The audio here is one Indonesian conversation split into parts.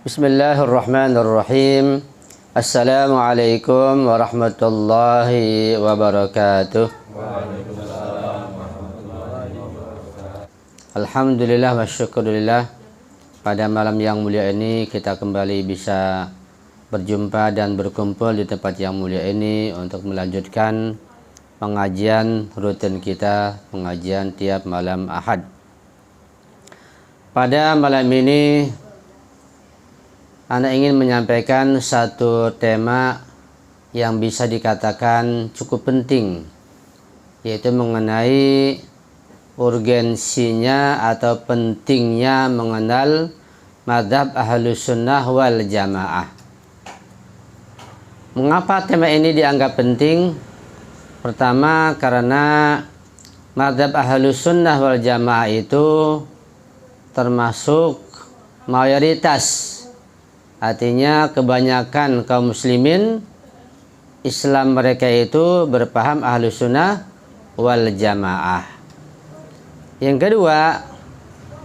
Bismillahirrahmanirrahim. Assalamualaikum warahmatullahi wabarakatuh. Alhamdulillah wa syukurillah. Pada malam yang mulia ini kita kembali bisa berjumpa dan berkumpul di tempat yang mulia ini untuk melanjutkan pengajian rutin kita, pengajian tiap malam Ahad. Pada malam ini Anda ingin menyampaikan satu tema yang bisa dikatakan cukup penting, yaitu mengenai urgensinya atau pentingnya mengenal mazhab Ahlus Sunnah wal Jamaah. Mengapa tema ini dianggap penting? Pertama, karena mazhab Ahlus Sunnah wal Jamaah itu termasuk mayoritas. Artinya kebanyakan kaum muslimin Islam mereka itu berpaham Ahlus Sunnah wal Jamaah. Yang kedua,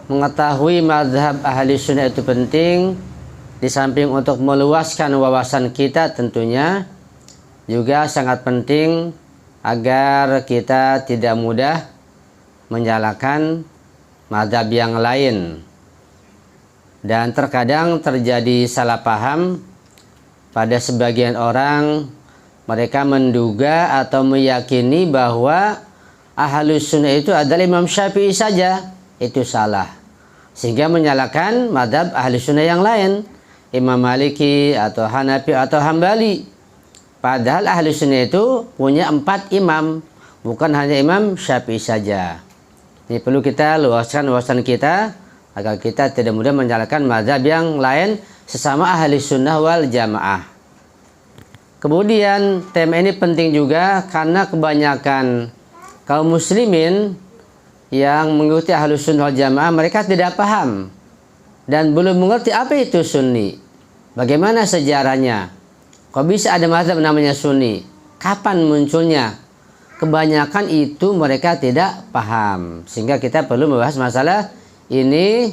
mengetahui mazhab Ahlus Sunnah itu penting. Di samping untuk meluaskan wawasan kita, tentunya juga sangat penting agar kita tidak mudah menyalahkan mazhab yang lain. Dan terkadang terjadi salah paham pada sebagian orang. Mereka menduga atau meyakini bahwa Ahlus Sunnah itu adalah Imam Syafi'i saja. Itu salah, sehingga menyalahkan mazhab Ahlus Sunnah yang lain, Imam Maliki atau Hanafi atau Hambali. Padahal Ahlus Sunnah itu punya 4 imam, bukan hanya Imam Syafi'i saja. Ini perlu kita luaskan wawasan kita agar kita tidak mudah menyalahkan mazhab yang lain sesama Ahli Sunnah wal Jamaah. Kemudian tema ini penting juga karena kebanyakan kaum muslimin yang mengikuti Ahli Sunnah wal Jamaah, mereka tidak paham dan belum mengerti apa itu Sunni. Bagaimana sejarahnya? Kok bisa ada mazhab namanya Sunni? Kapan munculnya? Kebanyakan itu mereka tidak paham, sehingga kita perlu membahas masalah ini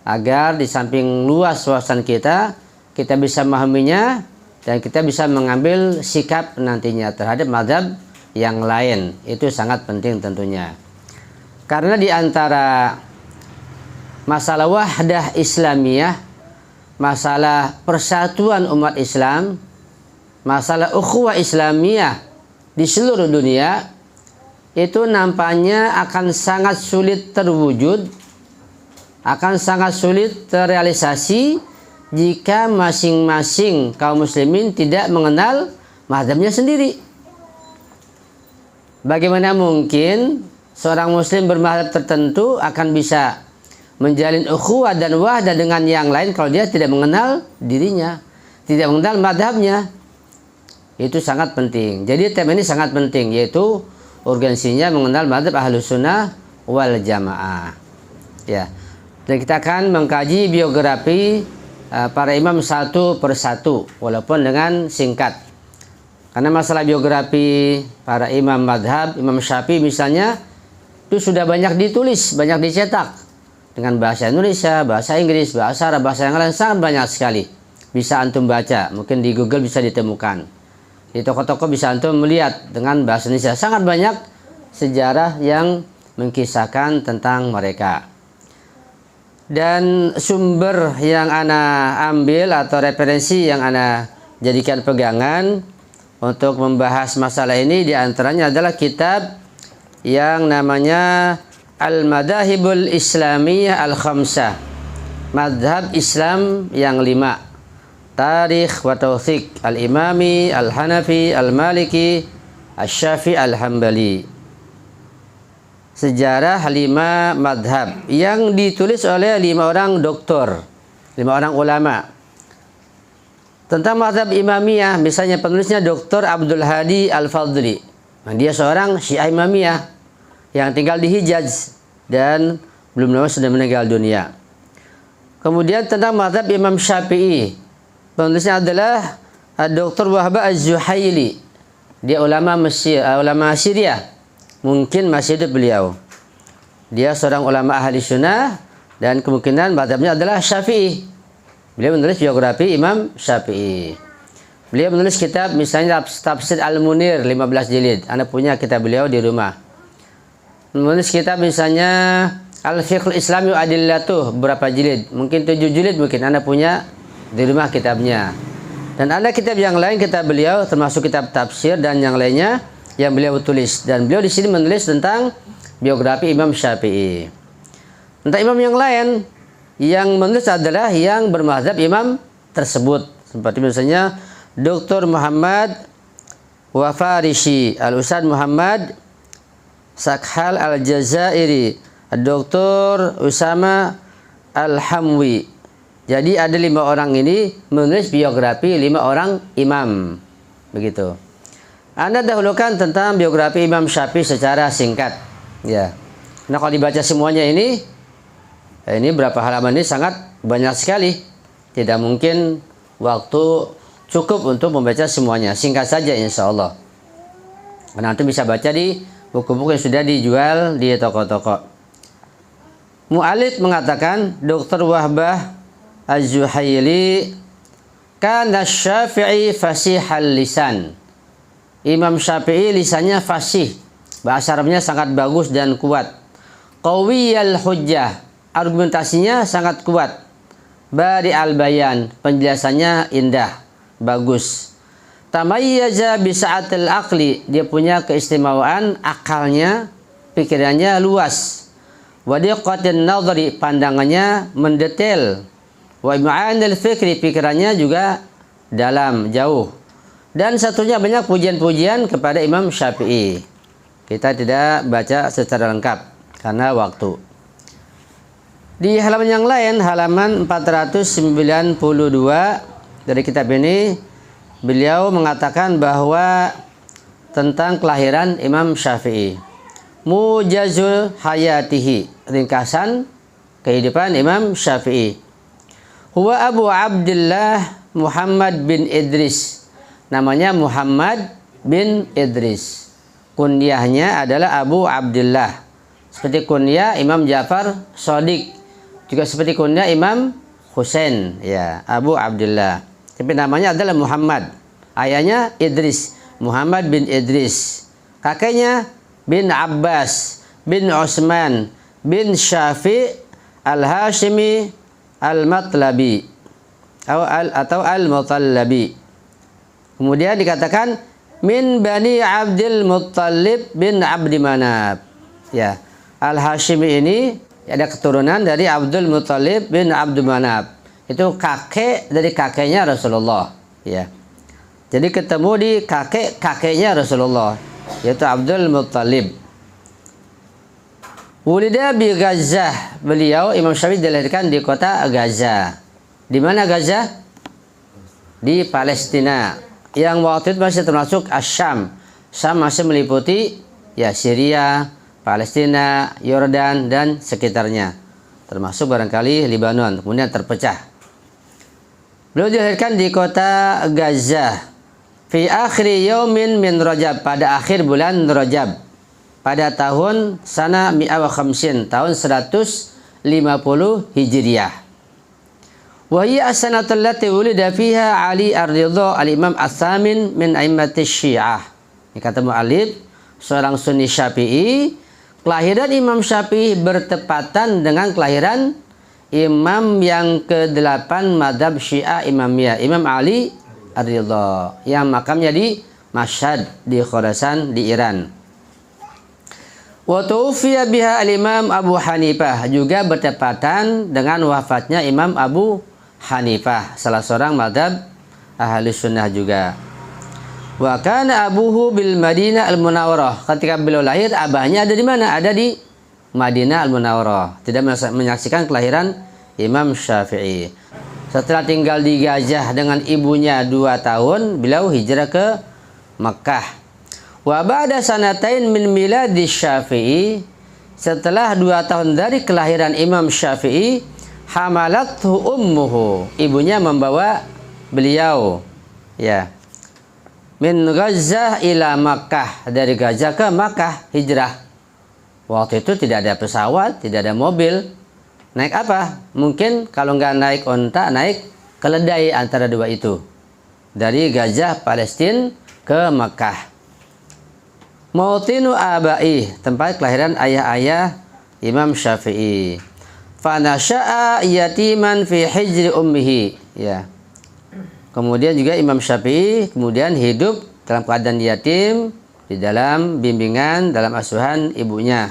agar di samping luas wawasan kita, kita bisa memahaminya dan kita bisa mengambil sikap nantinya terhadap mazhab yang lain. Itu sangat penting tentunya. Karena di antara masalah wahdah Islamiyah, masalah persatuan umat Islam, masalah ukhuwah Islamiyah di seluruh dunia, itu nampaknya akan sangat sulit terwujud, akan sangat sulit terrealisasi jika masing-masing kaum muslimin tidak mengenal mazhabnya sendiri. Bagaimana mungkin seorang muslim bermazhab tertentu akan bisa menjalin ukhuwah dan wahdah dengan yang lain kalau dia tidak mengenal dirinya, tidak mengenal mazhabnya? Itu sangat penting. Jadi tema ini sangat penting, yaitu urgensinya mengenal mazhab Ahlus Sunnah wal Jamaah. Ya. Dan kita akan mengkaji biografi para imam satu persatu, walaupun dengan singkat. Karena masalah biografi para imam madhab, Imam Syafi'i misalnya, itu sudah banyak ditulis, banyak dicetak. Dengan bahasa Indonesia, bahasa Inggris, bahasa Arab, bahasa yang lain, sangat banyak sekali. Bisa antum baca, mungkin di Google bisa ditemukan. Di toko-toko bisa antum melihat dengan bahasa Indonesia. Sangat banyak sejarah yang mengkisahkan tentang mereka. Dan sumber yang ana ambil atau referensi yang ana jadikan pegangan untuk membahas masalah ini diantaranya adalah kitab yang namanya Al-Madahibul Islamiyah Al-Khamsah, Madhab Islam yang 5, Tarikh wa Tawthiq Al-Imami, Al-Hanafi, Al-Maliki, Al-Syafi'i, Al-Hambali. Sejarah 5 madhab yang ditulis oleh 5 orang doktor, 5 orang ulama. Tentang madhab Imamiyah, misalnya penulisnya Dr. Abdul Hadi Al-Fadli. Nah, dia seorang Syiah Imamiyah yang tinggal di Hijaz dan belum lama sudah meninggal dunia. Kemudian tentang madhab Imam Syafi'i, penulisnya adalah Dr. Wahbah Az-Zuhaili. Dia ulama Mesir, ulama Syria. Mungkin masih hidup beliau. Dia seorang ulama ahli sunnah dan kemungkinan mazhabnya adalah Syafi'i. Beliau menulis biografi Imam Syafi'i. Beliau menulis kitab misalnya Tafsir Al-Munir 15 jilid. Anda punya kitab beliau di rumah. Menulis kitab misalnya Al-Fiqhul Islami wa Adillatuh berapa jilid? Mungkin 7 jilid mungkin Anda punya di rumah kitabnya. Dan ada kitab yang lain kitab beliau termasuk kitab tafsir dan yang lainnya yang beliau tulis. Dan beliau di sini menulis tentang biografi Imam Syafi'i. Tentang imam yang lain yang menulis adalah yang bermazhab imam tersebut. Seperti misalnya Dr. Muhammad Wafarisi, Al-Ustadz Muhammad Sakhal Al-Jazairi, Dr. Usama Al-Hamwi. Jadi ada 5 orang ini menulis biografi 5 orang imam. Begitu. Anda dahulukan tentang biografi Imam Syafi'i secara singkat. Ya. Nah, kalau dibaca semuanya ini berapa halaman ini sangat banyak sekali. Tidak mungkin waktu cukup untuk membaca semuanya. Singkat saja insya Allah. Nanti bisa baca di buku-buku yang sudah dijual di toko-toko. Mu'alif mengatakan Dr. Wahbah Az-Zuhaili kana Syafi'i fasihal lisan. Imam Syafi'i lisannya fasih. Bahasa Arabnya sangat bagus dan kuat. Qawiyal hujjah. Argumentasinya sangat kuat. Bari al-bayan, penjelasannya indah, bagus. Tamayyaza bisa'atil aqli, dia punya keistimewaan akalnya, pikirannya luas. Wa diqqatin nadhri, pandangannya mendetail. Wa ma'anil fikri, pikirannya juga dalam, jauh. Dan satunya banyak pujian-pujian kepada Imam Syafi'i. Kita tidak baca secara lengkap karena waktu. Di halaman yang lain, halaman 492 dari kitab ini, beliau mengatakan bahwa tentang kelahiran Imam Syafi'i. Mujazul hayatihi, ringkasan kehidupan Imam Syafi'i. Huwa Abu Abdullah Muhammad bin Idris. Namanya Muhammad bin Idris. Kunyahnya adalah Abu Abdullah. Seperti kunyah Imam Ja'far Shadiq. Juga seperti kunyah Imam Husain, ya, Abu Abdullah. Tapi namanya adalah Muhammad. Ayahnya Idris, Muhammad bin Idris. Kakeknya bin Abbas, bin Utsman, bin Syafi' Al-Hashimi Al-Matlabi atau Al-Mutallabi. Kemudian dikatakan min Bani Abdul Muttalib bin Abdi Manaf. Ya, Al-Hashimi ini ada keturunan dari Abdul Muttalib bin Abdul Manaf. Itu kakek dari kakeknya Rasulullah, ya. Jadi ketemu di kakeknya Rasulullah, yaitu Abdul Muttalib. Wulida bi Gaza. Beliau Imam Syafi'i dilahirkan di kota Gaza. Di mana Gaza? Di Palestina. Yang waktu itu masih termasuk Asyam. Syam masih meliputi ya Syria, Palestina, Yordan dan sekitarnya, termasuk barangkali Lebanon. Kemudian terpecah. Beliau dilahirkan di kota Gaza fi akhiri yaumin min Rajab, pada akhir bulan Rajab, pada tahun sana mi'a wa khamsin, tahun 150 Hijriah. Wa hiya as-sanatul lati wulida fiha Ali ar-Ridha al-Imam as-Samin min a'immati Syiah. Ini kata mu'alif, seorang Sunni Syafi'i. Kelahiran Imam Syafi'i bertepatan dengan kelahiran imam yang ke-8 madhab Syiah Imamiyah, Imam Ali ar-Ridha, yang makamnya di Mashhad di Khurasan di Iran. Wa tuwfiya biha al-Imam Abu Hanifah, juga bertepatan dengan wafatnya Imam Abu Hanifah, salah seorang madhab ahli sunnah juga. Wa kana abuhu bil Madinah al-Munawwarah. Ketika beliau lahir, abahnya ada di mana? Ada di Madinah al-Munawwarah. Tidak menyaksikan kelahiran Imam Syafi'i. Setelah tinggal di Gaza dengan ibunya 2 tahun, beliau hijrah ke Makkah. Wa ba'da sanatain min miladi Syafi'i, setelah 2 tahun dari kelahiran Imam Syafi'i, hamalathu ummuhu, ibunya membawa beliau, ya, min Gaza ila Makkah, dari Gaza ke Makkah hijrah. Waktu itu tidak ada pesawat, tidak ada mobil. Naik apa? Mungkin kalau nggak naik onta, naik keledai antara dua itu, dari Gazah Palestina ke Makkah. Mautinu abai, tempat kelahiran ayah-ayah Imam Syafi'i. Fanasha'a yatiman fi hijri ummihi, ya. Kemudian juga Imam Syafi'i kemudian hidup dalam keadaan yatim di dalam bimbingan, dalam asuhan ibunya.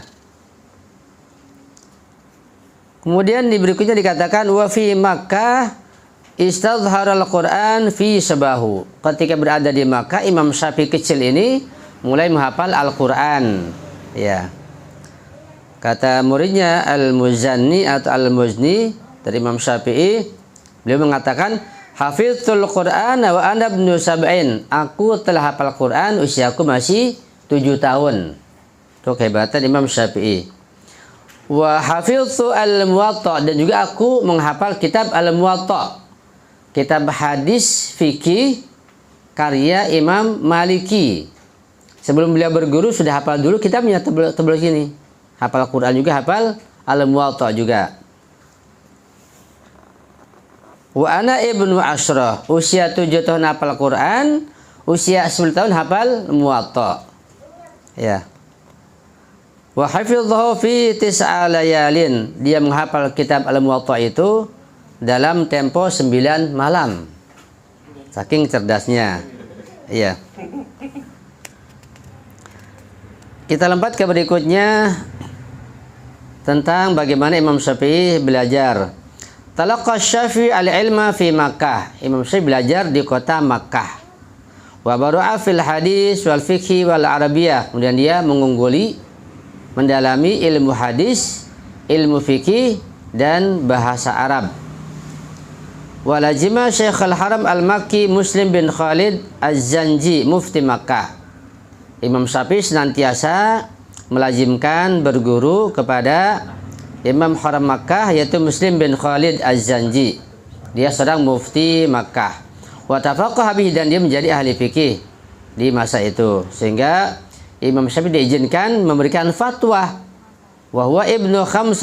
Kemudian di berikutnya dikatakan wa fi Makkah istadharal Quran fi sabahu. Ketika berada di Makkah, Imam Syafi'i kecil ini mulai menghafal Al-Quran, ya. Kata muridnya Al-Muzanni atau Al-Muzni dari Imam Syafi'i, beliau mengatakan hafizul Quran wa ana ibnu sab'in. Aku telah hafal Quran usiaku masih 7 tahun. Itu kehebatan Imam Syafi'i. Wa hafiztu al-Muwatta, dan juga aku menghafal kitab Al-Muwatta, kitab hadis fikih karya Imam Maliki. Sebelum beliau berguru sudah hafal dulu kitabnya, tebel gini. Hafal Quran juga, hafal Al-Muwatta juga. Wa ana ibnu asyrah, usia 7 tahun hafal Quran, usia 10 tahun hafal Muwatta. Ya. Wa hafidhahu fi 9 layalin, dia menghafal kitab Al-Muwatta itu dalam tempo 9 malam. Saking cerdasnya. Iya. Kita lompat ke berikutnya tentang bagaimana Imam Syafi'i belajar. Talaqa Syafi'i al-ilma fi Makkah. Imam Syafi'i belajar di kota Makkah. Wa baru'a fil hadis wal fikhi wal arabiyah. Kemudian dia mengungguli, mendalami ilmu hadis, ilmu fikih dan bahasa Arab. Wa lazima Syekhul Haram al-Makki Muslim bin Khalid az-Zanji mufti Makkah. Imam Syafi'i senantiasa melazimkan berguru kepada Imam Haram Makkah, yaitu Muslim bin Khalid az-Zanji. Dia seorang mufti Makkah. Wa tafaqaha bihi, dan dia menjadi ahli fikih di masa itu, sehingga Imam Syafi'i diizinkan memberikan fatwa. Wa huwa ibnu 15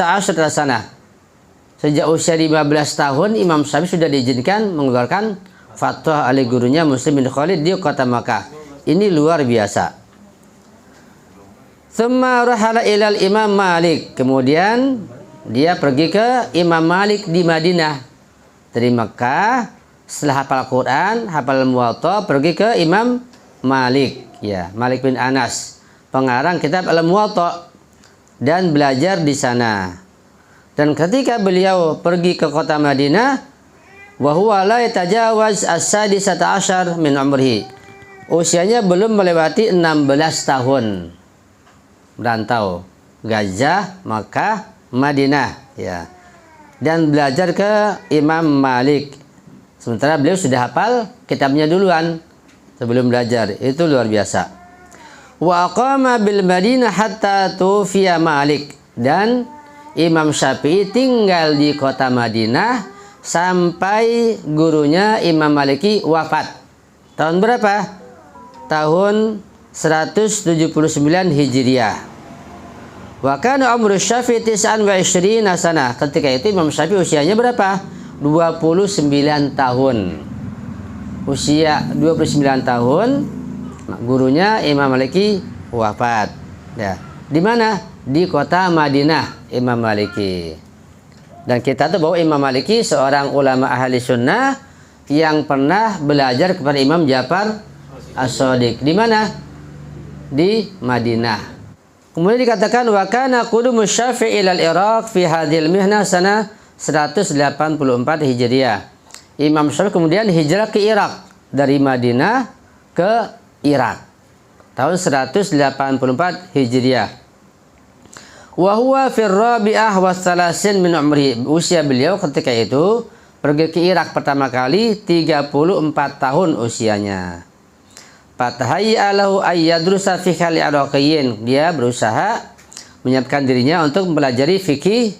sanah. Sejak usia 15 tahun Imam Syafi'i sudah diizinkan mengeluarkan fatwa oleh gurunya Muslim bin Khalid di kota Makkah. Ini luar biasa. Thumma rahala ilal Imam Malik. Kemudian dia pergi ke Imam Malik di Madinah. Dari Makkah, setelah hafal Quran, hafal Muwatta, pergi ke Imam Malik, ya, Malik bin Anas, pengarang kitab Al-Muwatta, dan belajar di sana. Dan ketika beliau pergi ke kota Madinah, wa huwa la yatajawaz as-sadisata asyar min umrihi. Usianya belum melewati 16 tahun. Merantau Gazah, Makkah, Madinah, ya. Dan belajar ke Imam Malik. Sementara beliau sudah hafal kitabnya duluan sebelum belajar. Itu luar biasa. Wa aqama bil Madinah hatta tufiya Malik. Dan Imam Syafi'i tinggal di kota Madinah sampai gurunya Imam Maliki wafat. Tahun berapa? Tahun 179 Hijriah. Wa kana umru Syafi'i 29 sanah. Ketika itu Imam Syafi'i usianya berapa? 29 tahun. Usia 29 tahun gurunya Imam Maliki wafat. Ya. Di mana? Di kota Madinah Imam Maliki. Dan kita tahu bahwa Imam Maliki seorang ulama ahli sunnah yang pernah belajar kepada Imam Ja'far As-Shadiq. Di mana? Di Madinah. Kemudian dikatakan wa kana qudumu Syafi'i ilal Iraq fi hadhil mihnah sana 184 Hijriah. Imam Syafi'i kemudian hijrah ke Irak dari Madinah ke Irak tahun 184 Hijriah. Wa huwa fi rabi'ah wa salasin min umri. Usia beliau ketika itu pergi ke Irak pertama kali 34 tahun usianya. Fatahayya lahu ayyadrusa fiqh al-Iraqiyyin. Dia berusaha menyiapkan dirinya untuk mempelajari fikih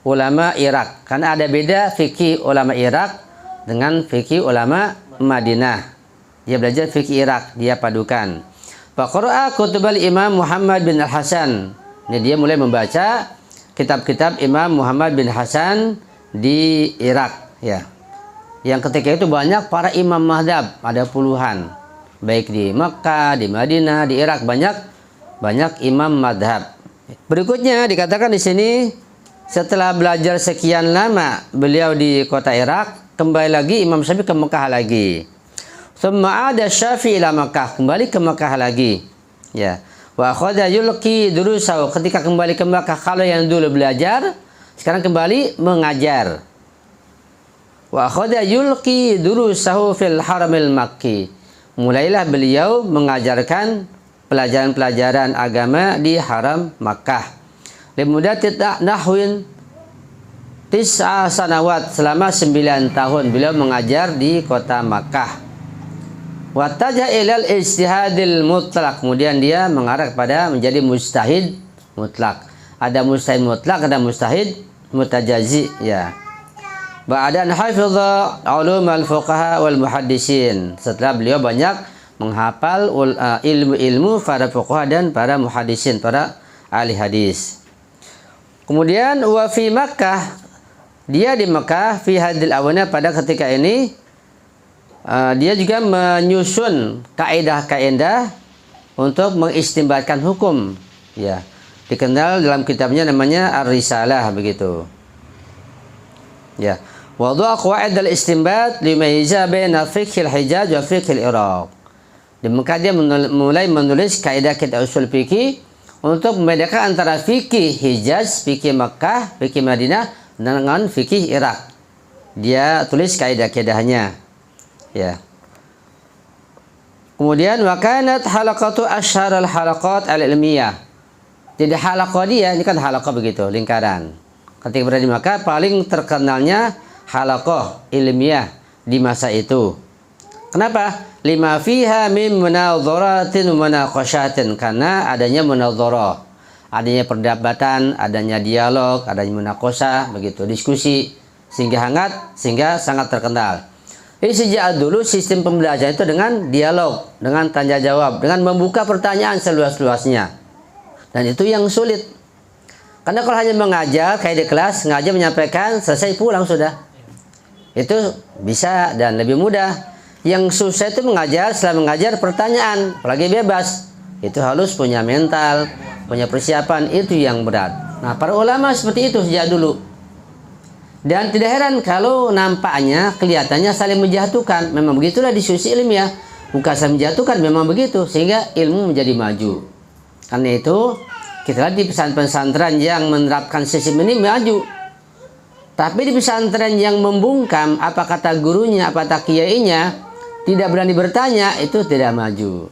ulama Irak. Karena ada beda fikih ulama Irak dengan fikih ulama Madinah. Dia belajar fikih Irak, dia padukan. Faqara'a kutubal Imam Muhammad bin Al-Hasan. Ini dia mulai membaca kitab-kitab Imam Muhammad bin Hasan di Irak, ya. Yang ketika itu banyak para imam madhab, ada puluhan, baik di Mekah, di Madinah, di Irak, banyak imam madhab. Berikutnya dikatakan di sini, setelah belajar sekian lama beliau di kota Irak, kembali lagi Imam Syafi'i ke Mekah lagi. Tsumma ada Syafi'i ila Mekah, kembali ke Mekah lagi. Ya. Wa akhadha yulqi durusahu, ketika kembali ke Mekah, kalau yang dulu belajar, sekarang kembali mengajar. Wa akhadha yulqi durusahu fil haramil makki, mulailah beliau mengajarkan pelajaran-pelajaran agama di haram Makkah. Limudati nahwin 9 sanawat, selama 9 tahun beliau mengajar di kota Makkah. Wattaja ilal ijtihadil mutlak, kemudian dia mengarah kepada menjadi mujtahid mutlak. Ada mujtahid mutlak, ada mujtahid mutajazi, ya. Ba'dan hafidha ulum al-fuqaha wal muhaddisin, setelah beliau banyak menghafal ilmu-ilmu para fuqaha dan para muhaddisin, para ahli hadis. Kemudian wa fi Makkah, dia di Makkah fi hadil awana, pada ketika ini dia juga menyusun kaidah-kaidah untuk mengistinbatkan hukum, ya. Dikenal dalam kitabnya namanya Ar-Risalah, begitu. Ya. Wada'a qawaid al-istinbat limayyiza baina fiqhil Hijaz wa fiqhil Iraq. Di Mekah dia mulai menulis kaidah-kaidah usul fikih untuk membedakan antara fikih Hijaz, fikih Mekah, fikih Madinah dengan fikih Irak. Dia tulis kaidah-kaidahnya. Ya. Kemudian wa kanat halaqatu asyharul halaqat al-ilmiyah. Jadi halaqah dia, ini kan halaqah begitu, lingkaran. Ketika berada di Mekah, paling terkenalnya halaqah ilmiah di masa itu. Kenapa? Lima fiha min munadharatin wa munaqashatin, karena adanya munadharah, adanya perdebatan, adanya dialog, adanya munaqashah, begitu, diskusi, sehingga hangat, sehingga sangat terkenal. Jadi sejak dulu sistem pembelajaran itu dengan dialog, dengan tanya jawab, dengan membuka pertanyaan seluas-luasnya. Dan itu yang sulit. Karena kalau hanya mengajar kayak di kelas, ngajar menyampaikan, selesai pulang sudah. Itu bisa dan lebih mudah. Yang susah itu mengajar, setelah mengajar pertanyaan, apalagi bebas. Itu harus punya mental, punya persiapan, itu yang berat. Nah, para ulama seperti itu sejak dulu. Dan tidak heran kalau nampaknya, kelihatannya saling menjatuhkan. Memang begitulah diskusi ilmiah. Bukan saling menjatuhkan, memang begitu. Sehingga ilmu menjadi maju. Karena itu, kita lihat di pesantren-pesantren yang menerapkan sistem ini maju. Tapi di pesantren yang membungkam, apa kata gurunya, apa kata kiainya, tidak berani bertanya, itu tidak maju.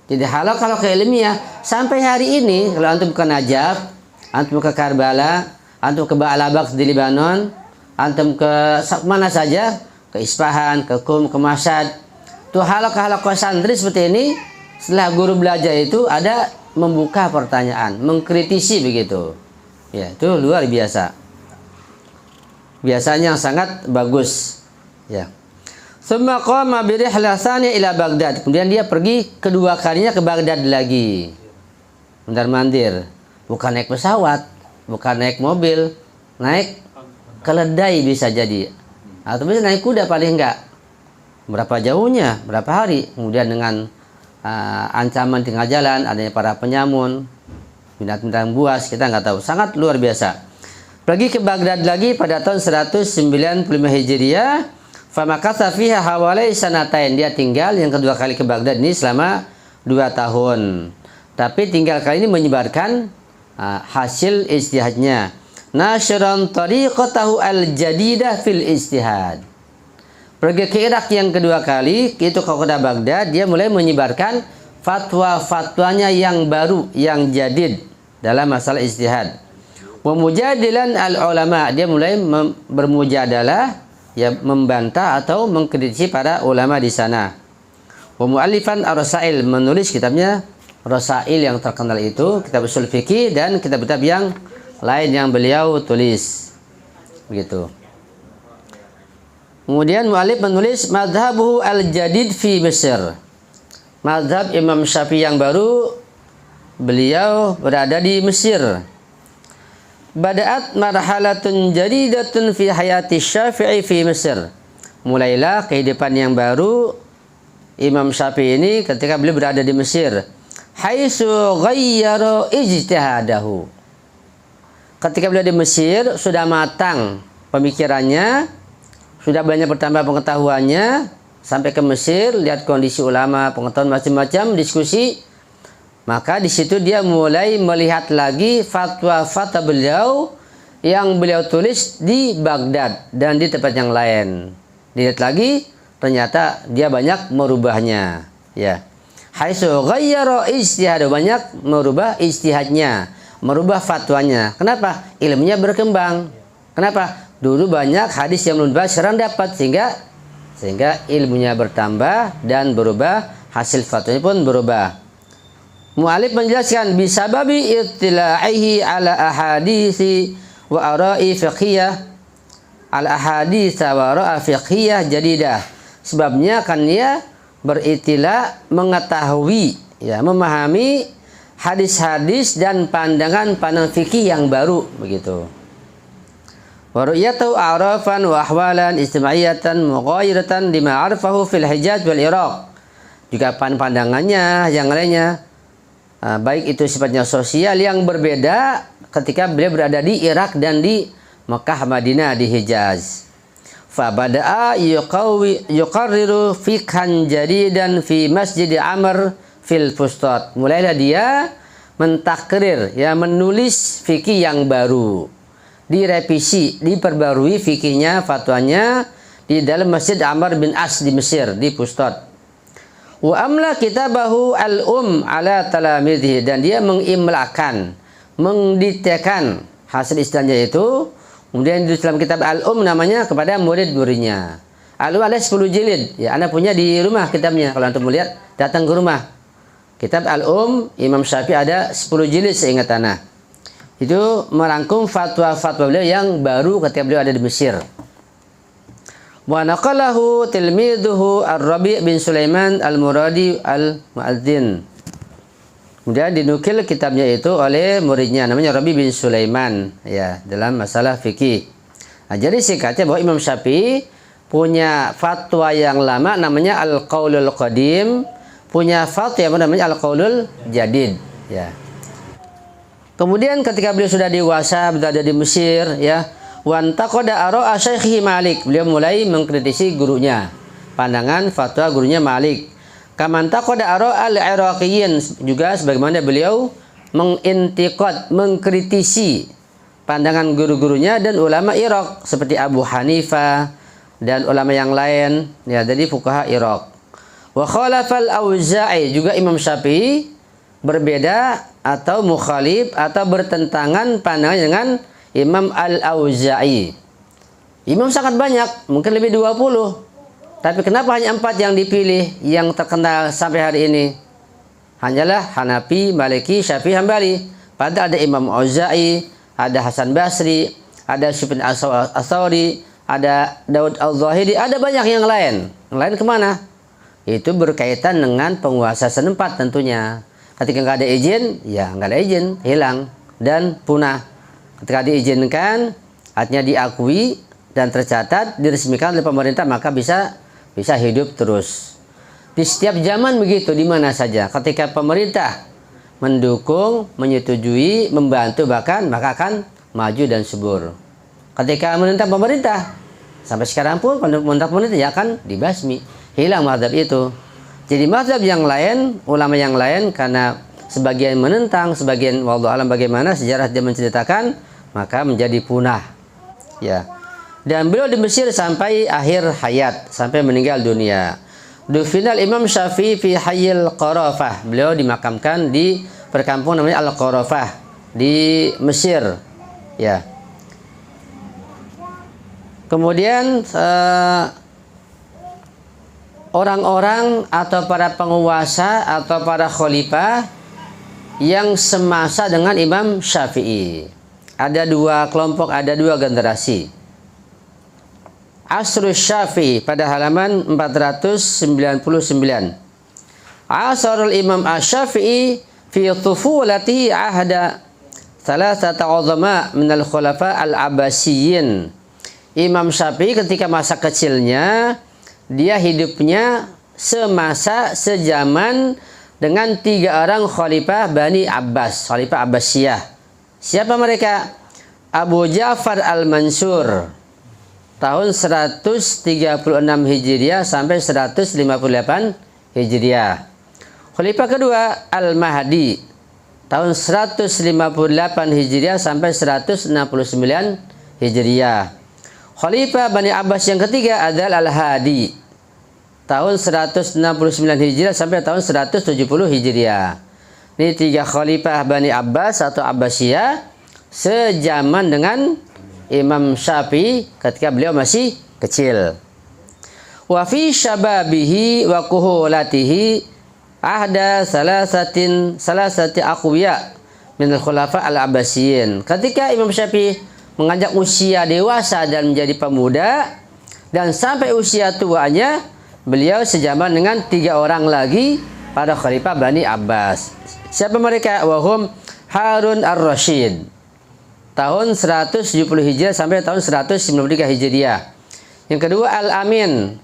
Jadi kalau ke ilmiah, sampai hari ini, kalau antum ke Najaf, antum ke Karbala, antum ke Ba'alabak di Libanon, antum ke mana saja, ke Isfahan, ke Qum, ke Mashhad, tuh halaqah santri seperti ini, setelah guru belajar itu ada membuka pertanyaan, mengkritisi, begitu. Ya, itu luar biasa. Biasanya sangat bagus. Ya. Tsumma qama bi rihlatani ila Baghdad. Kemudian dia pergi kedua kalinya ke Baghdad lagi. Mondar-mandir. Bukan naik pesawat, bukan naik mobil, naik keledai bisa jadi. Atau bisa naik kuda paling enggak. Berapa jauhnya, berapa hari. Kemudian dengan ancaman di tengah jalan, adanya para penyamun, binatang buas, kita nggak tahu. Sangat luar biasa. Pergi ke Baghdad lagi pada tahun 195 Hijriah. Famakatha fiha hawalai sanatain, dia tinggal yang kedua kali ke Baghdad ini selama 2 tahun. Tapi tinggal kali ini menyebarkan hasil ijtihadnya. Nasyran tariqatahu al-jadidah fil ijtihad. Pergi ke Irak yang kedua kali, itu ke kota Baghdad, dia mulai menyebarkan fatwa-fatwanya yang baru, yang jadid dalam masalah ijtihad. Wa mujadilan al-ulama, dia mulai bermujadalah, ya, membantah atau mengkritisi para ulama di sana. Wa mu'allifan ar-rasail, menulis kitabnya Rasail yang terkenal itu, kitab usul fikih dan kitab-kitab yang lain yang beliau tulis. Begitu. Kemudian mu'allif menulis madhabuhu al-jadid fi Mesir. Madhab Imam Syafi'i yang baru, beliau berada di Mesir. Bada'at marhalatun jadidatun fi hayati Syafi'i fi Mesir. mulailah kehidupan yang baru Imam Syafi'i ini ketika beliau berada di Mesir. Haitsu ghayyara ijtihadahu. Ketika beliau di Mesir sudah matang pemikirannya, sudah banyak bertambah pengetahuannya, sampai ke Mesir lihat kondisi ulama, pengetahuan macam-macam, diskusi. Maka di situ dia mulai melihat lagi fatwa-fatwa beliau yang beliau tulis di Baghdad dan di tempat yang lain. Dilihat lagi, ternyata dia banyak merubahnya. Ya, haitsu ghayyara ijtihadahu, banyak merubah ijtihadnya, merubah fatwanya. Kenapa? Ilmunya berkembang. Kenapa? Dulu banyak hadis yang belum dibahas, sekarang dapat, sehingga ilmunya bertambah dan berubah, hasil fatwanya pun berubah. Mu'alif menjelaskan bisababi ittila'ihi ala ahadisi wa ara'i fiqhiyah ala ahadits wa ara'a fiqhiyah jadidah. Sebabnya kan dia beritila, mengetahui, ya, memahami hadis-hadis dan pandangan-pandangan fikih yang baru, begitu. Wa ru'yatu a'rafan wa ahwalan istima'iyatan mughayiratan lima 'arafahu fil Hijaz wal Iraq. Juga pandangannya yang lainnya, baik itu sifatnya sosial yang berbeda ketika beliau berada di Irak dan di Mekah, Madinah, di Hijaz. Fa bada'a yuqarriru fikhan jadidan fi Masjid Amr fil Fustat. Mulailah dia mentakrir, ya, menulis fikih yang baru, direvisi, diperbarui fikihnya, fatwanya di dalam Masjid Amr bin As di Mesir, di Fustat. Wa amla kitabahu ala talamidhi, dan dia mengimlakan, mendiktekan hasil istilahnya itu, kemudian di dalam kitab namanya kepada murid-muridnya. Ada 10 jilid, ya, Anda punya di rumah kitabnya. Kalau Anda melihat, datang ke rumah. Kitab Imam Syafi'i ada 10 jilid seingat Anda. Itu merangkum fatwa-fatwa beliau yang baru ketika beliau ada di Mesir. Wa naqalahu tilmiduhu Ar-Rabi' bin Sulaiman Al-Muradi Al-Mu'adzin. Kemudian dinukil kitabnya itu oleh muridnya namanya Rabi' bin Sulaiman, ya, dalam masalah fikih. Nah, jadi singkatnya bahwa Imam Syafi'i punya fatwa yang lama namanya Al-Qaulul Qadim, punya fatwa yang namanya Al-Qaulul Jadid, ya. Kemudian ketika beliau sudah dewasa, berada di Mesir, ya, wantaqada ara'a Syaikhi Malik, beliau mulai mengkritisi gurunya, pandangan fatwa gurunya Malik. Kamantaqada ara'a al-Iraqiyyin, juga sebagaimana beliau mengintiqad, mengkritisi pandangan guru-gurunya dan ulama Irak seperti Abu Hanifah dan ulama yang lain, ya, dari fuqaha Irak. Wa khalafal Auza'i, juga Imam Syafi'i berbeda atau mukhalif atau bertentangan pandangan dengan Imam Al-Auza'i. Imam sangat banyak, mungkin lebih 20. Tapi kenapa hanya 4 yang dipilih yang terkenal sampai hari ini? Hanyalah Hanafi, Maliki, Syafi'i, Hambali. Padahal ada Imam Auza'i, ada Hasan Basri, ada Sufyan Ats-Tsauri, ada Daud Al-Zahiri, ada banyak yang lain. Yang lain kemana? Itu berkaitan dengan penguasa setempat tentunya. Ketika nggak ada izin, ya nggak ada izin, hilang dan punah. Ketika diizinkan, artinya diakui dan tercatat, diresmikan oleh pemerintah, maka bisa hidup terus. Di setiap zaman begitu, di mana saja. Ketika pemerintah mendukung, menyetujui, membantu bahkan, maka akan maju dan subur. Ketika menentang pemerintah, sampai sekarang pun menentang pemerintah, ya akan dibasmi, hilang mazhab itu. Jadi mazhab yang lain, ulama yang lain, karena sebagian menentang, sebagian wallahu alam bagaimana sejarah dia menceritakan, maka menjadi punah, ya. Dan beliau di Mesir sampai akhir hayat, sampai meninggal dunia. Dufinal Imam Syafi'i fi Hayyil Qarafah, beliau dimakamkan di perkampungan namanya Al-Qarafah di Mesir, ya. Kemudian orang-orang atau para penguasa atau para khalifah yang semasa dengan Imam Syafi'i. Ada 2 kelompok, ada 2 generasi. Asrus Syafi'i pada halaman 499. Asrul Imam Asy-Syafi'i fi tufulatihi ahda thalathata uzama min al-khulafa al-abbasiyyin Imam Syafi'i ketika masa kecilnya dia hidupnya sejaman dengan 3 orang khalifah Bani Abbas, khalifah Abbasiyah. Siapa mereka? Abu Ja'far Al-Mansur tahun 136 Hijriah sampai 158 Hijriah. Khalifah kedua Al-Mahdi tahun 158 Hijriah sampai 169 Hijriah. Khalifah Bani Abbas yang ketiga adalah Al-Hadi tahun 169 Hijriah sampai tahun 170 Hijriah. Ini 3 khalifah Bani Abbas atau Abbasiyah sejaman dengan Imam Syafi'i ketika beliau masih kecil. Wa fi syababihi wa kuhulatihi ahda salasati aqwiya min al-khulafa al-abbasiyin. Ketika Imam Syafi'i mengajak usia dewasa dan menjadi pemuda dan sampai usia tuanya, beliau sejaman dengan 3 orang lagi para khalifah Bani Abbas. Siapa mereka? Wahum Harun Ar-Rasyid tahun 170 Hijriah sampai tahun 193 Hijriah. Yang kedua Al-Amin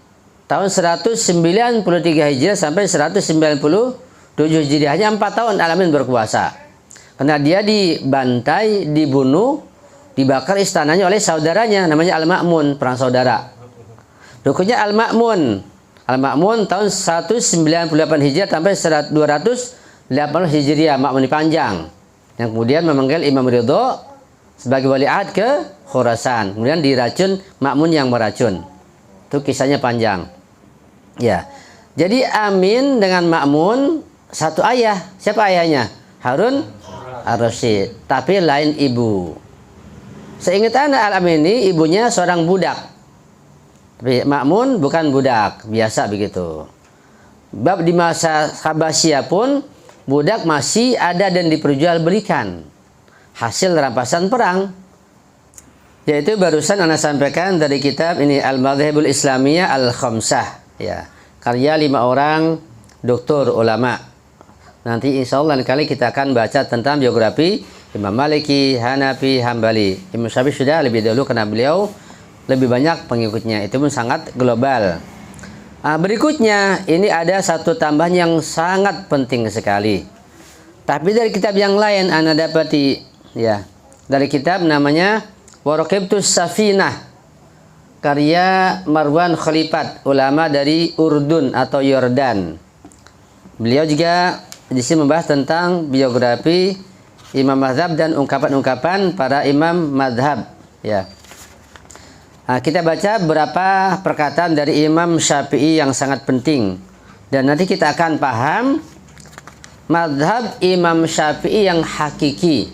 tahun 193 Hijriah sampai 197 Hijriah. Hanya 4 tahun Al-Amin berkuasa. Karena dia dibantai, dibunuh, dibakar istananya oleh saudaranya namanya Al-Ma'mun, perang saudara. Dukunya Al-Ma'mun. Al-Ma'mun tahun 198 Hijriah sampai 280 Hijriah, Ma'mun panjang. Yang kemudian memanggil Imam Ridho sebagai waliahd ke Khurasan. Kemudian diracun Ma'mun yang meracun. Itu kisahnya panjang. Ya. Jadi Amin dengan Ma'mun satu ayah. Siapa ayahnya? Harun Ar-Rasyid. Tapi lain ibu. Seingat anak Al-Amin ini ibunya seorang budak. Tapi Ma'mun bukan budak, biasa begitu. Bab di masa Habasyah pun budak masih ada dan diperjualbelikan. Hasil rampasan perang. Yaitu barusan Anda sampaikan dari kitab ini Al-Madhhabul Islamiyah Al-Khamsah, ya. Karya 5 orang doktor ulama. Nanti insya Allah kali kita akan baca tentang biografi Imam Maliki, Hanafi, Hambali. Imam Syafi'i sudah lebih dulu karena beliau lebih banyak pengikutnya. Itu pun sangat global. Berikutnya ini ada satu tambahan yang sangat penting sekali. Tapi dari kitab yang lain Anda dapati, ya, dari kitab namanya Waraqibtus Safinah, karya Marwan Khalifat, ulama dari Urdun atau Yordan. Beliau juga di sini membahas tentang biografi Imam Mazhab dan ungkapan-ungkapan para imam mazhab, ya. Kita baca beberapa perkataan dari Imam Syafi'i yang sangat penting dan nanti kita akan paham mazhab Imam Syafi'i yang hakiki,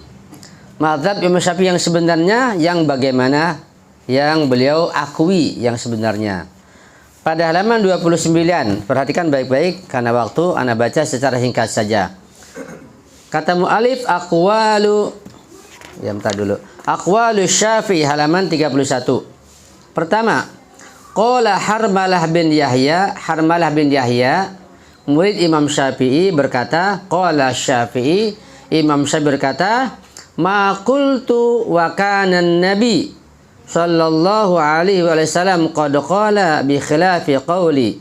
mazhab Imam Syafi'i yang sebenarnya, yang bagaimana yang beliau akui yang sebenarnya. Pada halaman 29, perhatikan baik-baik karena waktu Anda baca secara singkat saja. Kata mu'alif aqwalu, ya bentar dulu. Aqwalu Syafi'i halaman 31. Pertama, qala Harmalah bin Yahya, murid Imam Syafi'i berkata, qala Syafi'i, Imam Syafi'i berkata, ma qultu wa kana nabi sallallahu alaihi wasallam qad qala bi khilafi qawli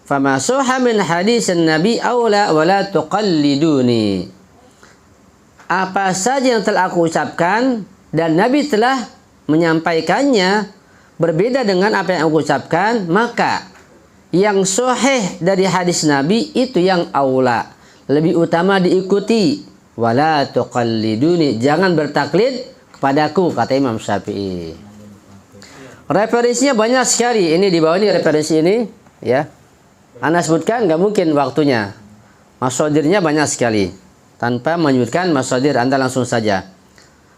fama suha min hadisin nabi aula wala tuqalliduni. Apa saja yang telah aku ucapkan dan Nabi telah menyampaikannya berbeda dengan apa yang aku ucapkan, maka yang sahih dari hadis Nabi itu yang aula, lebih utama diikuti. Wala tuqalliduni, jangan bertaklid kepadaku, kata Imam Syafi'i. Referensinya banyak sekali. Ini di bawah ini referensi ini, ya. Anda sebutkan nggak mungkin waktunya. Mashadirnya banyak sekali. Tanpa menyebutkan mashadir, Anda langsung saja.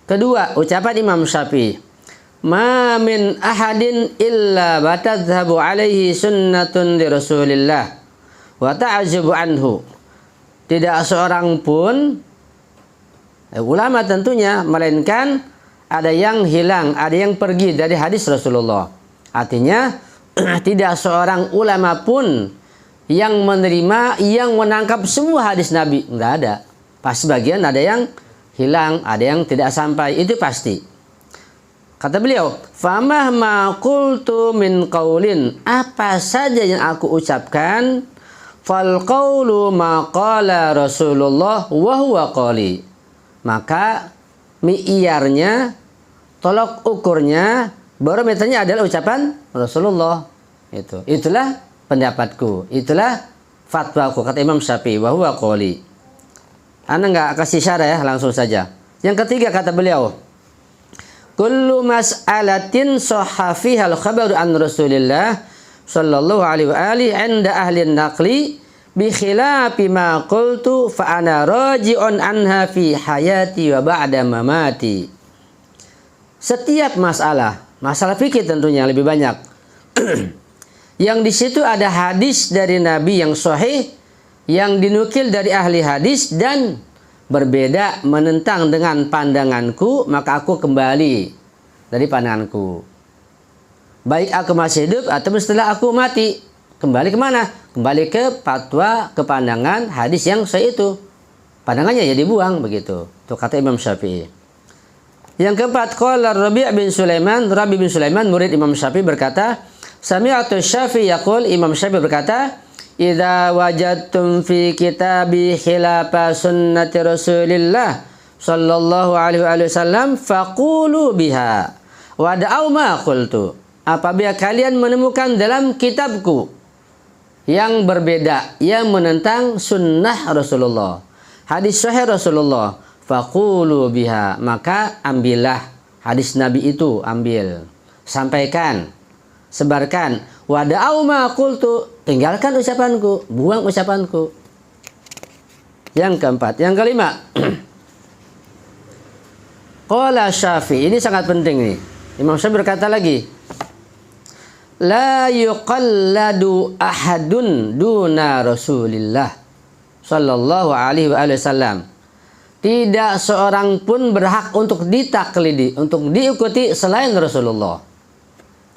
Kedua, ucapan Imam Syafi'i. Ma min ahadin illa batadhabu alaihi sunnatun li Rasulillah wa ta'ajubu anhu. Tidak seorang pun, ulama tentunya, melainkan ada yang hilang, ada yang pergi dari hadis Rasulullah. Artinya tidak seorang ulama pun yang menerima, yang menangkap semua hadis Nabi. Enggak ada. Pasti bagian ada yang hilang, ada yang tidak sampai, itu pasti. Kata beliau, famahma qultu min qaulin, apa saja yang aku ucapkan, fal qaulu ma qala Rasulullah wa huwa qali. Maka mi'yarnya, tolok ukurnya, barometernya adalah ucapan Rasulullah. Itulah pendapatku, itulah fatwaku, kata Imam Syafi'i, wa huwa qali. Anda enggak kasih syarah ya, langsung saja. Yang ketiga kata beliau, kullu mas'alatin sahha fiha al-khabaru an Rasulillah sallallahu alaihi wa alihi 'inda ahli an-naqli bi khilafi ma qultu fa ana raji'un anha fi hayati wa ba'da mamati. Setiap masalah fikih tentunya lebih banyak yang di situ ada hadis dari Nabi yang sahih yang dinukil dari ahli hadis dan berbeda menentang dengan pandanganku, maka aku kembali dari pandanganku. Baik aku masih hidup atau setelah aku mati, kembali kemana? Kembali ke fatwa, ke pandangan hadis yang sahih itu. Pandangannya ya dibuang begitu. Itu kata Imam Syafi'i. Yang keempat, qala Rabi' bin Sulaiman, Rabi bin Sulaiman murid Imam Syafi'i berkata, sami'atu Syafi'i yaqul, Imam Syafi'i berkata, idza wajadtum fi kitabi khilafa sunnati Rasulillah sallallahu alaihi wasallam faqulu biha wa da'u ma qultu. Apabila kalian menemukan dalam kitabku yang berbeda, yang menentang sunnah Rasulullah, hadis sahih Rasulullah, faqulu biha, maka ambillah hadis Nabi itu, ambil, sampaikan, sebarkan. Wa da'u ma qultu, tinggalkan ucapanku, buang ucapanku. Yang keempat, yang kelima, qala Syafi'i, ini sangat penting nih. Imam Syafi'i berkata lagi, la yuqalladu ahadun duna Rasulillah sallallahu alaihi wasallam. Tidak seorang pun berhak untuk ditaklidi, untuk diikuti selain Rasulullah.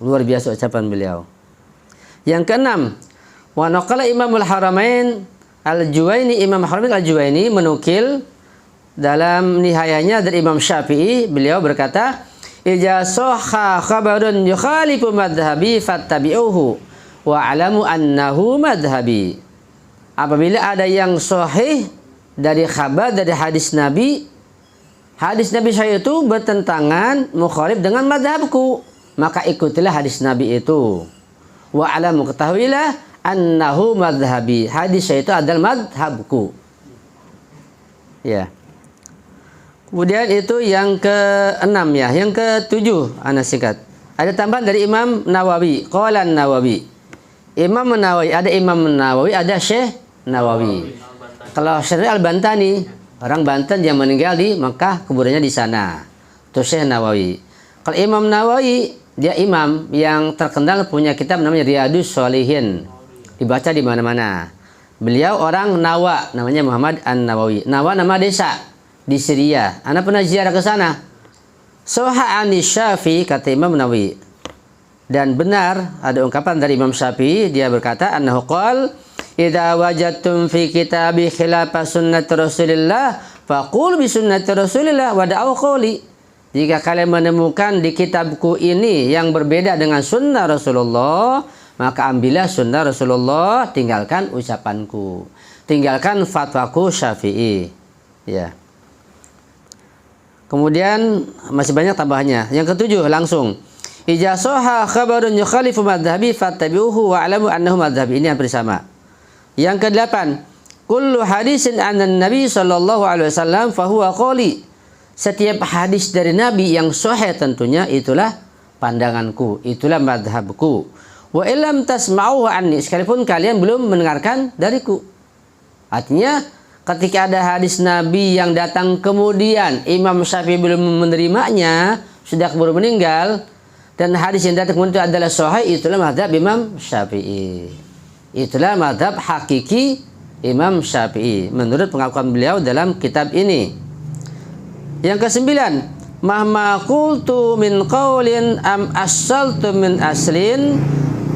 Luar biasa ucapan beliau. Yang keenam, wa naqala Imamul Haramain Al-Juwaini, Imam Haramain Al-Juwaini menukil dalam nihayanya dari Imam Syafi'i, beliau berkata, idza sahha khabarun yukhalifu madhhabi fattabi'uhu wa alamu annahu madhhabi. Apabila ada yang sahih dari khabar, dari hadis Nabi saya itu bertentangan, mukhalif dengan madhabku, maka ikutilah hadis Nabi itu. Wa alamu, ketahuilah, annahu madhabi, hadis saya itu adalah madhabku. Ya. Kemudian itu yang ke-6 ya. Yang ke-7 ana singkat. Ada tambahan dari Imam Nawawi. Qala Nawawi. Imam Nawawi, ada Imam Nawawi, ada Syekh Nawawi. Kalau Syekh Al-Bantani, orang Banten yang meninggal di Mekah, kuburannya di sana. Itu Syekh Nawawi. Kalau Imam Nawawi, dia imam yang terkenal punya kitab namanya Riyadhus Shalihin. Dibaca di mana-mana. Beliau orang Nawa, namanya Muhammad An-Nawawi. Nawa nama desa di Syria. Ana pernah ziarah ke sana. Sahha ani Syafi'i, kata Imam Nawawi. Dan benar ada ungkapan dari Imam Syafi'i, dia berkata, annahu qala, idza wajadtum fi kitabi khilafa sunnati Rasulillah faqul bi sunnati Rasulillah wa da'u qawli. Jika kalian menemukan di kitabku ini yang berbeda dengan sunnah Rasulullah, maka ambillah sunnah Rasulullah, tinggalkan ucapanku, tinggalkan fatwaku Syafi'i. Ya. Kemudian masih banyak tambahannya. Yang ke-7 langsung. Idza sahha khabarun yukhalifu madhhabi fattabi'uhu wa alamu annahu madhhabi. Ini hampir sama. Yang ke-8, kullu hadisin 'anan Nabi sallallahu alaihi wasallam fa huwa qawli. Setiap hadis dari Nabi yang sahih tentunya itulah pandanganku, itulah madhabku. Wa illam tasma'uhu anni, sekalipun kalian belum mendengarkan dariku. Artinya ketika ada hadis Nabi yang datang kemudian Imam Syafi'i belum menerimanya, sudah keburu meninggal, dan hadis yang datang kemudian adalah sahih, itulah madhab Imam Syafi'i. Itulah madhab hakiki Imam Syafi'i menurut pengakuan beliau dalam kitab ini. Yang ke-9, mahma qultu min qaulin am asaltu min aslin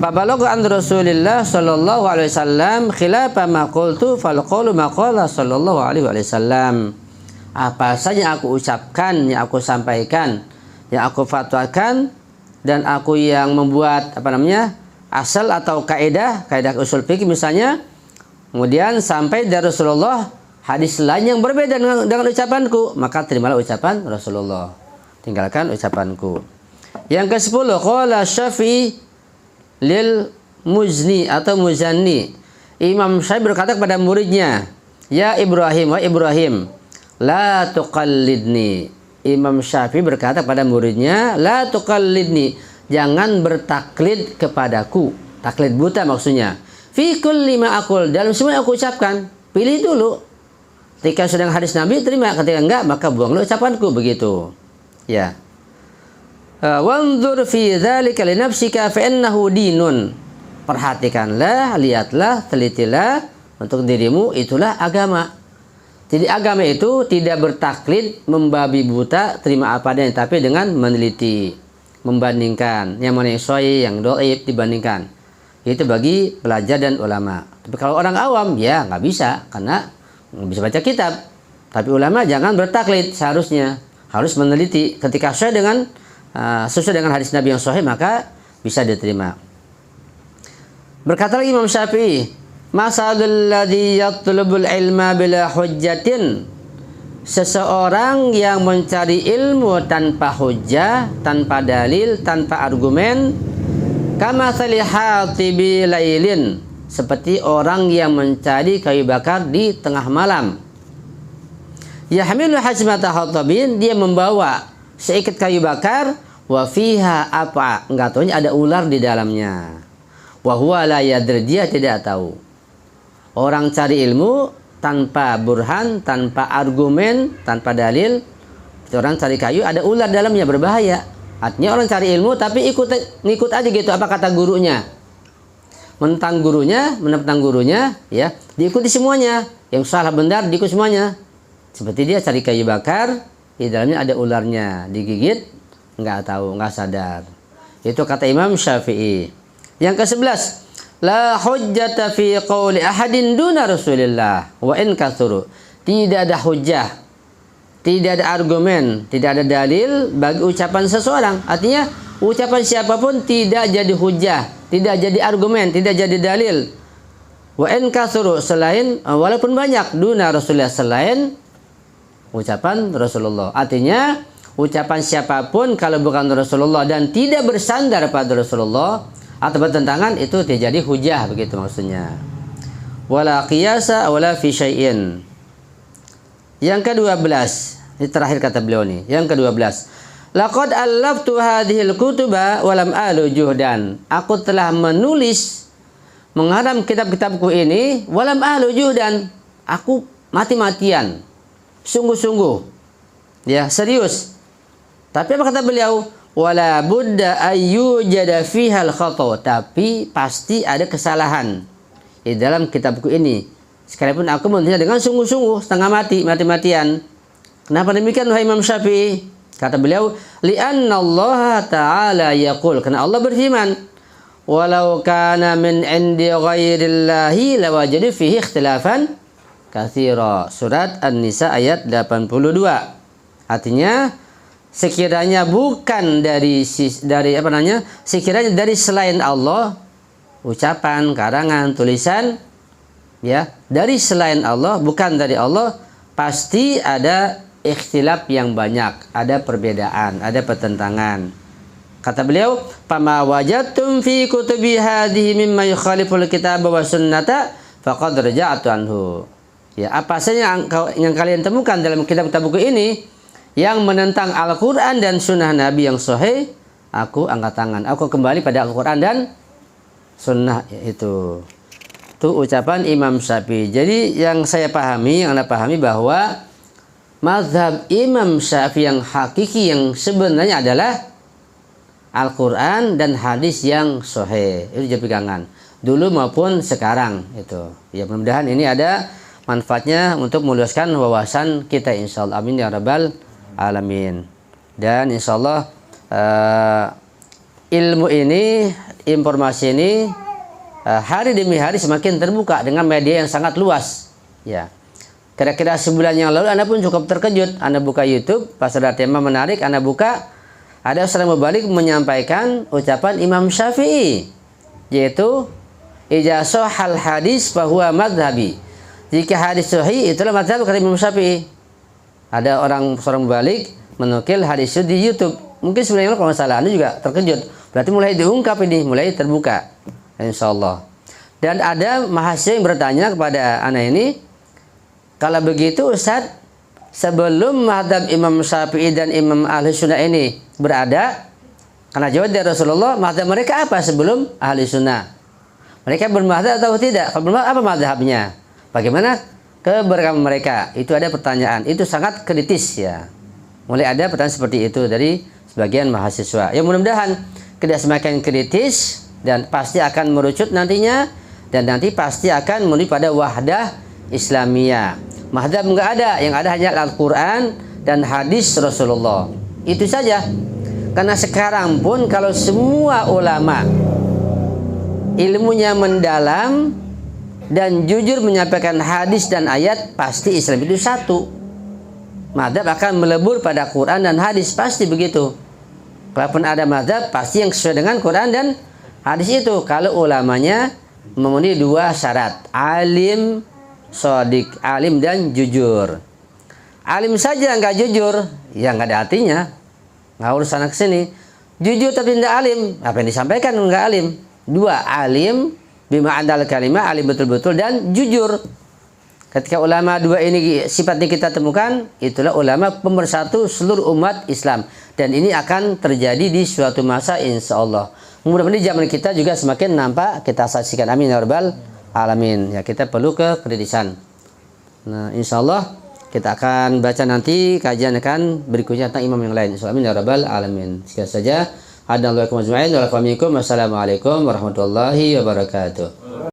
babalagha an Rasulillah sallallahu alaihi wasallam khilafa ma qultu fal qawlu ma qala sallallahu alaihi wasallam. Apa saja yang aku ucapkan, yang aku sampaikan, yang aku fatwakan dan aku yang membuat asal atau kaidah usul fikih misalnya, kemudian sampai dari Rasulullah hadis lain yang berbeda dengan ucapanku, maka terimalah ucapan Rasulullah, tinggalkan ucapanku. Yang ke-10, qala Syafi'i lil muzni atau muzanni. Imam Syafi'i berkata kepada muridnya, ya Ibrahim, wa Ibrahim, la tuqallidni. Imam Syafi'i berkata kepada muridnya, la tuqallidni, jangan bertaklid kepadaku. Taklid buta maksudnya. Fi kulli ma aqul, dalam semua yang aku ucapkan, pilih dulu. Ketika sedang hadis Nabi terima, ketika enggak maka buanglah ucapanku, begitu. Ya. Wanzur fi dzalika li nafsika fa innahu dinun. Perhatikanlah, lihatlah, telitilah untuk dirimu, itulah agama. Jadi agama itu tidak bertaklid, membabi buta, terima apa adanya, tapi dengan meneliti, membandingkan yang mana yang sahih, yang dhaif dibandingkan. Itu bagi pelajar dan ulama. Tapi kalau orang awam ya nggak bisa, karena nggak bisa baca kitab. Tapi ulama jangan bertaklid, seharusnya harus meneliti. Ketika sesuai dengan hadis Nabi yang sahih, maka bisa diterima. Berkata lagi Imam Syafi'i, masalul ladzi yatlubul ilma bila hujjatin. Seseorang yang mencari ilmu tanpa hujjah, tanpa dalil, tanpa argumen, kama salihatibi lailin, seperti orang yang mencari kayu bakar di tengah malam. Yahmilu hajmata hatabin, dia membawa seikat kayu bakar, wa fiha apa? Enggak tahunya ada ular di dalamnya. Wa huwa la yadri, dia tidak tahu. Orang cari ilmu tanpa burhan, tanpa argumen, tanpa dalil. Orang cari kayu ada ular dalamnya, berbahaya. Artinya orang cari ilmu tapi ngikut aja gitu apa kata gurunya. Menentang gurunya, ya, diikuti semuanya. Yang salah benar diikuti semuanya. Seperti dia cari kayu bakar, di dalamnya ada ularnya, digigit, nggak tahu, nggak sadar. Itu kata Imam Syafi'i. Yang ke-11, la hujjata fi qawli ahadin duna Rasulillah wa in katsuru. Tidak ada hujjah, tidak ada argumen, tidak ada dalil bagi ucapan seseorang. Artinya ucapan siapapun tidak jadi hujjah, tidak jadi argumen, tidak jadi dalil. Wa in katsuru, selain walaupun banyak, duna Rasulillah, selain ucapan Rasulullah. Artinya ucapan siapapun kalau bukan Rasulullah dan tidak bersandar pada Rasulullah atau bertentangan, itu tidak jadi hujah, begitu maksudnya. Wala qiyasa wala fi syai'in. Yang ke-12, ini terakhir kata beliau nih. Yang ke-12, laqad allaftu hadhil kutuba wa lam alu juhdan. Aku telah menulis, mengharam kitab-kitabku ini, wa lam alu juhdan. Aku mati-matian, sungguh-sungguh, ya, serius. Tapi apa kata beliau? Wala budda ayyujada fihal khata, tapi pasti ada kesalahan di dalam kitabku ini. Sekalipun aku menulisnya dengan sungguh-sungguh, setengah mati-matian. Kenapa demikian wahai Imam Syafi'i? Kata beliau, li'anna Allah ta'ala yaqul, karena Allah berfirman, walau kana min indi ghairillahi lawajadu fihi ikhtilafan katsira. Surat An-Nisa ayat 82. Artinya sekiranya bukan sekiranya dari selain Allah, ucapan, karangan, tulisan, ya, dari selain Allah, bukan dari Allah, pasti ada ikhtilaf yang banyak, ada perbedaan, ada pertentangan. Kata beliau, "Fama wajadtum fi kutubi hadhihi mimma yukhaliful kitab wa sunnata faqad raja'tu anhu." Ya, apa saja yang kalian temukan dalam kitab-kitab buku ini yang menentang Al-Quran dan Sunnah Nabi yang sahih, aku angkat tangan. Aku kembali pada Al-Quran dan Sunnah. Itu ucapan Imam Syafi'i. Jadi yang saya pahami, yang Anda pahami bahwa mazhab Imam Syafi'i yang hakiki, yang sebenarnya adalah Al-Quran dan hadis yang sahih. Itu jadi pegangan dulu maupun sekarang. Itu ya, mudah-mudahan ini ada manfaatnya untuk meluaskan wawasan kita, insyaallah. Amin ya rabbal alamin. Dan insyaallah ilmu ini, informasi ini hari demi hari semakin terbuka dengan media yang sangat luas. Ya, kira-kira sebulan yang lalu Anda pun cukup terkejut. Anda buka YouTube, pas ada tema menarik, Anda buka, ada seorang mubalik menyampaikan ucapan Imam Syafi'i, yaitu idza sahhal hadis fahuwa madhhabi. Jika hadis sahih itulah madhhab kata Imam Syafi'i. Ada seorang mubalik menukil hadis itu di YouTube. Mungkin sebenarnya kalau nggak salah, Anda juga terkejut. Berarti mulai diungkap ini, mulai terbuka. Insyaallah. Dan ada mahasiswa yang bertanya kepada Ana ini, kalau begitu Ustadz, sebelum madhab Imam Syafi'i dan Imam Ahli Sunnah ini berada, karena jawab dari Rasulullah, madhab mereka apa sebelum Ahli Sunnah? Mereka bermadhab atau tidak? Kalau bermadhab, apa madhabnya? Bagaimana keberagaman mereka? Itu ada pertanyaan. Itu sangat kritis ya. Mulai ada pertanyaan seperti itu dari sebagian mahasiswa. Ya mudah-mudahan kita semakin kritis dan pasti akan merucut nantinya, dan nanti pasti akan menuju pada wahdah Islamiyah. Madhab enggak ada, yang ada hanya Al-Quran dan hadis Rasulullah. Itu saja. Karena sekarang pun kalau semua ulama ilmunya mendalam dan jujur menyampaikan hadis dan ayat, pasti Islam itu satu. Madhab akan melebur pada Quran dan hadis, pasti begitu. Kalaupun ada madhab, pasti yang sesuai dengan Quran dan hadis itu. Kalau ulamanya memenuhi dua syarat, alim, shadiq, alim dan jujur. Alim saja nggak jujur, ya nggak ada artinya, nggak urus sana kesini. Jujur tapi tidak alim, apa yang disampaikan nggak alim. Dua, alim bima andal kalimah, alim betul-betul, dan jujur. Ketika ulama dua ini sifatnya kita temukan, itulah ulama pemersatu seluruh umat Islam. Dan ini akan terjadi di suatu masa insya Allah. Mudah-mudahan di zaman kita juga semakin nampak, kita saksikan. Amin ya rabbal alamin. Ya, kita perlu kekritisan. Nah, insya Allah kita akan baca nanti kajian akan berikutnya tentang imam yang lain. Amin ya rabbal alamin. Sekian saja. Assalamualaikum warahmatullahi wabarakatuh.